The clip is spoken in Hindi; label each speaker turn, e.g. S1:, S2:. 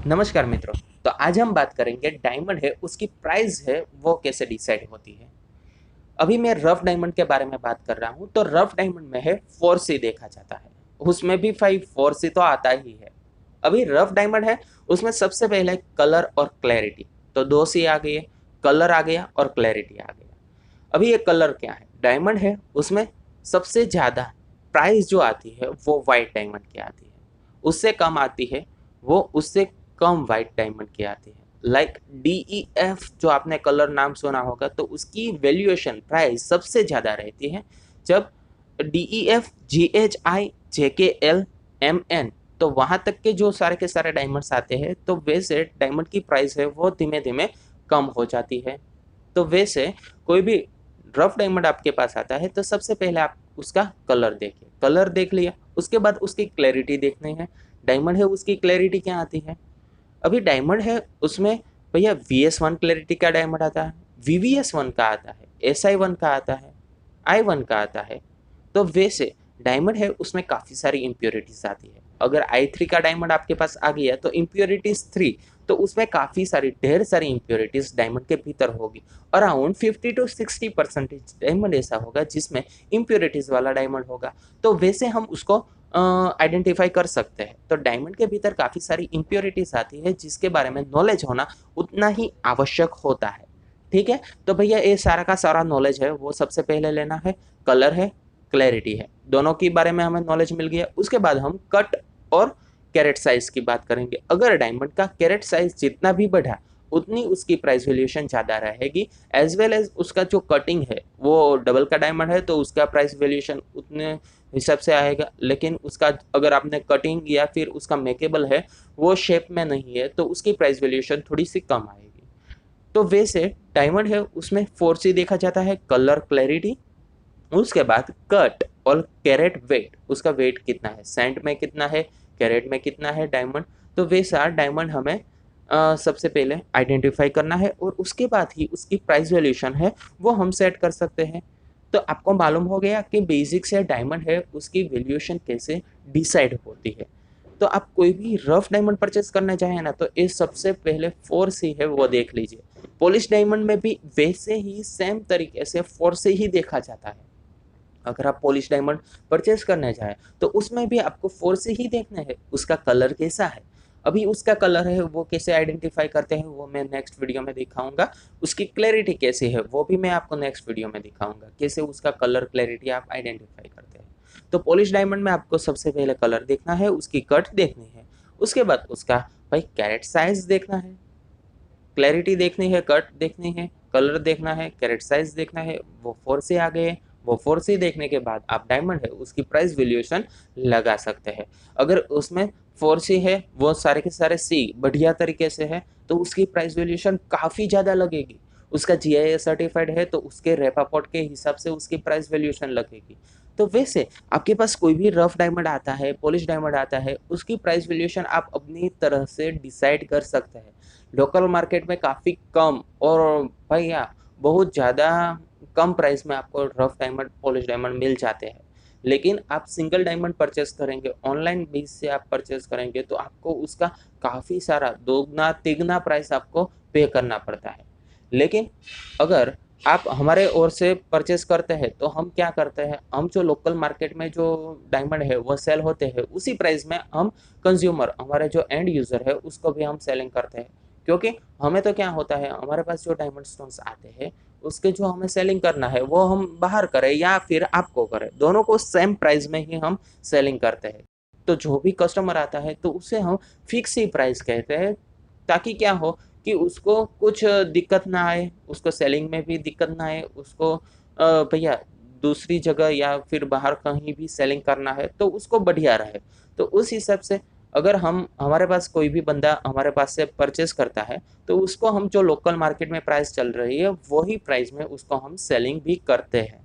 S1: नमस्कार मित्रों। तो आज हम बात करेंगे डायमंड है उसकी प्राइस है वो कैसे डिसाइड होती है। अभी मैं रफ डायमंड के बारे में बात कर रहा हूँ। तो रफ डायमंड में है 4C देखा जाता है, उसमें भी 5 4C तो आता ही है। अभी रफ डायमंड है उसमें सबसे पहले कलर और क्लैरिटी, तो 2C आ गई है, कलर आ गया और क्लैरिटी आ गया। अभी ये कलर क्या है, डायमंड है उसमें सबसे ज़्यादा प्राइस जो आती है वो वाइट डायमंड की आती है, उससे कम आती है वो उससे कम वाइट डायमंड की आती है। लाइक DEF जो आपने कलर नाम सुना होगा, तो उसकी वैल्यूएशन प्राइस सबसे ज़्यादा रहती है जब DEF GHI JKL MN, तो वहाँ तक के जो सारे के सारे डायमंड्स आते हैं तो वैसे डायमंड की प्राइस है वो धीमे धीमे कम हो जाती है। तो वैसे कोई भी रफ डायमंड आपके पास आता है तो सबसे पहले आप उसका कलर देखिए, कलर देख लिया उसके बाद उसकी क्लैरिटी देखनी है। डायमंड है उसकी क्लैरिटी क्या आती है। अभी डायमंड है उसमें भैया VS1 क्लैरिटी का डायमंड आता है, VVS1 का आता है, SI1 का आता है, I1 का आता है। तो वैसे डायमंड है उसमें काफ़ी सारी इम्प्योरिटीज आती है। अगर I3 का डायमंड आपके पास आ गया तो इम्प्योरिटीज 3, तो उसमें काफ़ी सारी ढेर सारी इम्प्योरिटीज डायमंड के भीतर होगी। अराउंड 50 to 60% डायमंड ऐसा होगा जिसमें इम्प्योरिटीज वाला डायमंड होगा। तो वैसे हम उसको आइडेंटिफाई कर सकते हैं। तो डायमंड के भीतर काफ़ी सारी इम्प्योरिटीज आती है जिसके बारे में नॉलेज होना उतना ही आवश्यक होता है। ठीक है, तो भैया ये सारा का सारा नॉलेज है वो सबसे पहले लेना है। कलर है, क्लैरिटी है, दोनों के बारे में हमें नॉलेज मिल गया। उसके बाद हम कट और कैरेट साइज की बात करेंगे। अगर डायमंड का कैरेट साइज जितना भी बढ़ा उतनी उसकी प्राइस वैल्यूएशन ज़्यादा रहेगी। एज वेल एज उसका जो कटिंग है वो डबल का डायमंड है तो उसका प्राइस वैल्यूएशन उतने हिसाब से आएगा। लेकिन उसका अगर आपने कटिंग या फिर उसका मेकेबल है वो शेप में नहीं है तो उसकी प्राइस वैल्यूएशन थोड़ी सी कम आएगी। तो वैसे डायमंड है उसमें 4C देखा जाता है, कलर क्लैरिटी, उसके बाद कट और कैरेट वेट, उसका वेट कितना है, सेंट में कितना है, कैरेट में कितना है डायमंड। तो वैसा डायमंड हमें सबसे पहले आइडेंटिफाई करना है और उसके बाद ही उसकी प्राइस वैल्यूएशन है वो हम सेट कर सकते हैं। तो आपको मालूम हो गया कि बेसिक से डायमंड है उसकी वैल्यूएशन कैसे डिसाइड होती है। तो आप कोई भी रफ डायमंड परचेस करना चाहें ना तो ये सबसे पहले 4C है वो देख लीजिए। पॉलिश डायमंड में भी वैसे ही सेम तरीके से 4C ही देखा जाता है। अगर आप पॉलिश डायमंड परचेस करने जाए तो उसमें भी आपको 4C ही देखना है, उसका कलर कैसा है। अभी उसका कलर है वो कैसे आइडेंटिफाई करते हैं वो मैं नेक्स्ट वीडियो में दिखाऊंगा। उसकी क्लैरिटी कैसी है वो भी मैं आपको नेक्स्ट वीडियो में दिखाऊंगा, कैसे उसका कलर क्लैरिटी आप आइडेंटिफाई करते हैं। तो पॉलिश डायमंड में आपको सबसे पहले कलर देखना है, उसकी कट देखनी है, उसके बाद उसका भाई कैरेट साइज देखना है, क्लैरिटी देखनी है, कट देखनी है, कलर देखना है, कैरेट साइज देखना है। वो 4C आ गए। वो 4C देखने के बाद आप डायमंड है उसकी प्राइस वैल्यूएशन लगा सकते हैं। अगर उसमें 4C है वो सारे के सारे C बढ़िया तरीके से है तो उसकी प्राइस वैल्यूएशन काफ़ी ज़्यादा लगेगी। उसका GIS सर्टिफाइड है तो उसके रेपापोर्ट के हिसाब से उसकी प्राइस वैल्यूएशन लगेगी। तो वैसे आपके पास कोई भी रफ डायमंड आता है, पॉलिश डायमंड आता है, उसकी प्राइस वैल्यूएशन आप अपनी तरह से डिसाइड कर सकते हैं। लोकल मार्केट में काफ़ी कम और भैया बहुत ज़्यादा कम प्राइस में आपको रफ डायमंड पॉलिश डायमंड मिल जाते हैं। लेकिन आप सिंगल डायमंड परचेस करेंगे, ऑनलाइन बेस से आप परचेस करेंगे तो आपको उसका काफ़ी सारा दोगुना तिगुना प्राइस आपको पे करना पड़ता है। लेकिन अगर आप हमारे ओर से परचेस करते हैं तो हम क्या करते हैं, हम जो लोकल मार्केट में जो डायमंड है वो सेल होते हैं उसी प्राइस में हम कंज्यूमर हमारे जो एंड यूज़र है उसको भी हम सेलिंग करते हैं। क्योंकि हमें तो क्या होता है, हमारे पास जो डायमंड स्टोन्स आते हैं उसके जो हमें सेलिंग करना है वो हम बाहर करें या फिर आपको करें, दोनों को सेम प्राइस में ही हम सेलिंग करते हैं। तो जो भी कस्टमर आता है तो उसे हम फिक्स ही प्राइस कहते हैं, ताकि क्या हो कि उसको कुछ दिक्कत ना आए, उसको सेलिंग में भी दिक्कत ना आए, उसको भैया दूसरी जगह या फिर बाहर कहीं भी सेलिंग करना है तो उसको बढ़िया रहे। तो उस हिसाब से अगर हम हमारे पास कोई भी बंदा हमारे पास से परचेस करता है तो उसको हम जो लोकल मार्केट में प्राइस चल रही है वही प्राइस में उसको हम सेलिंग भी करते हैं।